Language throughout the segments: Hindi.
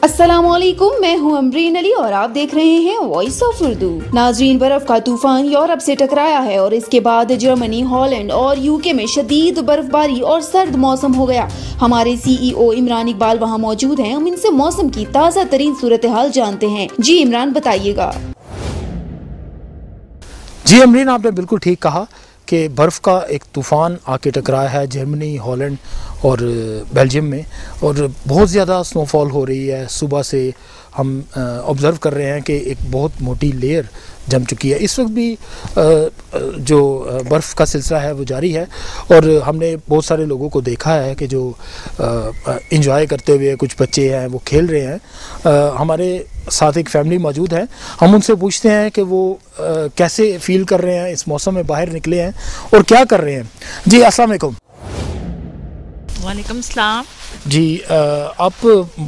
अस्सलामुअलैकुम, मैं हूं अमरीन अली और आप देख रहे हैं वॉइस ऑफ उर्दू। नाजरीन, बर्फ का तूफान यूरोप से टकराया है और इसके बाद जर्मनी, हॉलैंड और यूके में शदीद बर्फबारी और सर्द मौसम हो गया। हमारे CEO इमरान इकबाल वहां मौजूद हैं। हम इनसे मौसम की ताज़ा तरीन सूरत हाल जानते हैं। जी इमरान, बताइएगा। जी अमरीन, आपने बिल्कुल ठीक कहा कि बर्फ़ का एक तूफ़ान आके टकराया है जर्मनी, हॉलैंड और बेल्जियम में, और बहुत ज़्यादा स्नोफॉल हो रही है। सुबह से हम ऑब्ज़र्व कर रहे हैं कि एक बहुत मोटी लेयर जम चुकी है। इस वक्त भी जो बर्फ़ का सिलसिला है वो जारी है और हमने बहुत सारे लोगों को देखा है कि जो इंजॉय करते हुए, कुछ बच्चे हैं वो खेल रहे हैं। हमारे साथ एक फैमिली मौजूद है, हम उनसे पूछते हैं कि वो कैसे फ़ील कर रहे हैं, इस मौसम में बाहर निकले हैं और क्या कर रहे हैं। जी अस्सलाम वालेकुम। वालेकुम सलाम। जी आप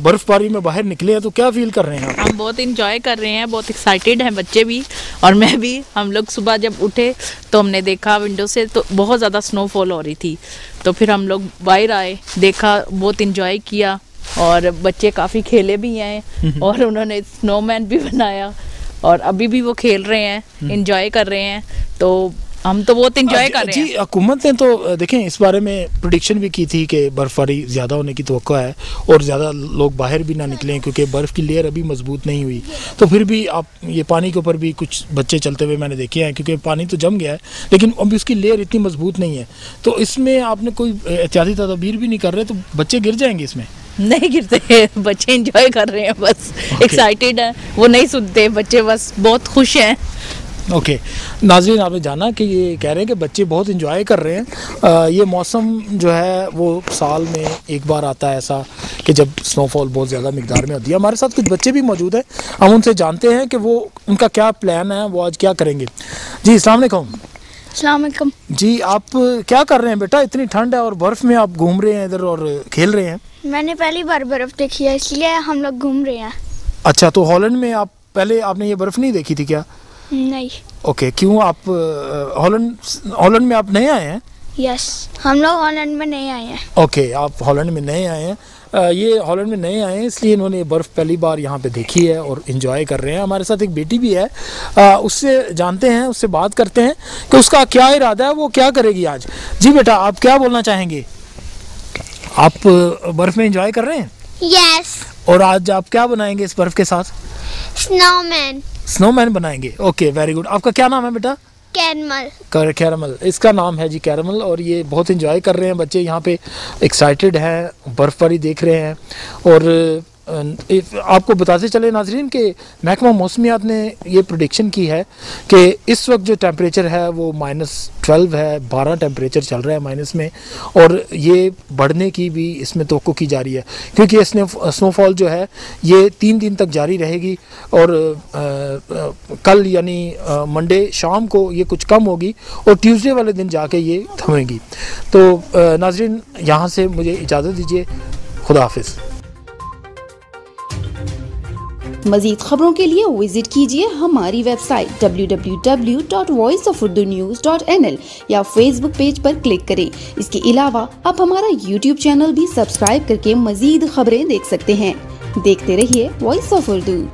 बर्फ़बारी में बाहर निकले हैं तो क्या फ़ील कर रहे हैं आप? हम बहुत इंजॉय कर रहे हैं, बहुत एक्साइटेड हैं बच्चे भी और मैं भी। हम लोग सुबह जब उठे तो हमने देखा विंडो से तो बहुत ज़्यादा स्नोफॉल हो रही थी, तो फिर हम लोग बाहर आए, देखा, बहुत इंजॉय किया और बच्चे काफ़ी खेले भी हैं और उन्होंने स्नोमैन भी बनाया और अभी भी वो खेल रहे हैं, इंजॉय कर रहे हैं। तो हम तो बहुत इंजॉय कर रहे हैं। जी, हुकूमत ने तो देखें इस बारे में प्रेडिक्शन भी की थी कि बर्फ़बारी ज़्यादा होने की तवक्को है और ज़्यादा लोग बाहर भी ना निकलें क्योंकि बर्फ़ की लेयर अभी मजबूत नहीं हुई। तो फिर भी आप ये पानी के ऊपर भी कुछ बच्चे चलते हुए मैंने देखे हैं, क्योंकि पानी तो जम गया है लेकिन अभी उसकी लेयर इतनी मजबूत नहीं है। तो इसमें आपने कोई एहतियाती तदबीर भी नहीं कर रहे, तो बच्चे गिर जाएंगे इसमें? नहीं गिरते, बच्चे इंजॉय कर रहे हैं, बस एक्साइटेड हैं, वो नहीं सुनते बच्चे, बस बहुत खुश हैं। ओके नाज़रीन, आपने जाना कि ये कह रहे हैं कि बच्चे बहुत इंजॉय कर रहे हैं। ये मौसम जो है वो साल में एक बार आता है ऐसा कि जब स्नोफॉल बहुत ज़्यादा मिकदार में होती है। हमारे साथ कुछ बच्चे भी मौजूद हैं, हम उनसे जानते हैं कि वो उनका क्या प्लान है, वो आज क्या करेंगे। जी अस्सलाम वालेकुम। अस्सलाम वालेकुम। जी आप क्या कर रहे हैं बेटा? इतनी ठंड है और बर्फ़ में आप घूम रहे हैं इधर और खेल रहे हैं। मैंने पहली बार बर्फ़ देखी है, इसलिए हम लोग घूम रहे हैं। अच्छा, तो हॉलैंड में आप पहले आपने ये बर्फ़ नहीं देखी थी क्या? नहीं। ओके, क्यों? आप हॉलैंड में आप नए आए हैं? यस, हम लोग हॉलैंड में नहीं आए हैं। ओके, आप हॉलैंड में नए आए हैं। ये हॉलैंड में नए आए हैं इसलिए इन्होंने ये बर्फ़ पहली बार यहाँ पे देखी है और इन्जॉय कर रहे हैं। हमारे साथ एक बेटी भी है, उससे जानते हैं, उससे बात करते हैं कि उसका क्या इरादा है, वो क्या करेगी आज। जी बेटा, आप क्या बोलना चाहेंगे? आप बर्फ़ में इन्जॉय कर रहे हैं? यस। और आज आप क्या बनाएंगे इस बर्फ़ के साथ? स्नोमैन। स्नोमैन बनाएंगे। Okay, very good. आपका क्या नाम है बेटा? कैरमल। कैरमल इसका नाम है जी, कैरमल। और ये बहुत इंजॉय कर रहे हैं बच्चे, यहाँ पे एक्साइटेड हैं, बर्फ़बारी देख रहे हैं। और आपको बताते चले नाजरीन कि महकमा मौसमियात ने ये प्रेडिक्शन की है कि इस वक्त जो टेम्परेचर है वो -12 है, 12 टेम्परेचर चल रहा है माइनस में, और ये बढ़ने की भी इसमें तवक्को की जा रही है क्योंकि इसने स्नोफॉल जो है ये 3 दिन तक जारी रहेगी और कल यानी मंडे शाम को ये कुछ कम होगी और ट्यूसडे वाले दिन जाके ये थमेगी। तो नाजरीन, यहाँ से मुझे इजाज़त दीजिए, खुदा हाफिज़। मज़ीद खबरों के लिए विजिट कीजिए हमारी वेबसाइट www.voiceofurdunews.nl या फेसबुक पेज पर क्लिक करें। इसके अलावा आप हमारा यूट्यूब चैनल भी सब्सक्राइब करके मज़ीद खबरें देख सकते हैं। देखते रहिए वॉइस ऑफ उर्दू।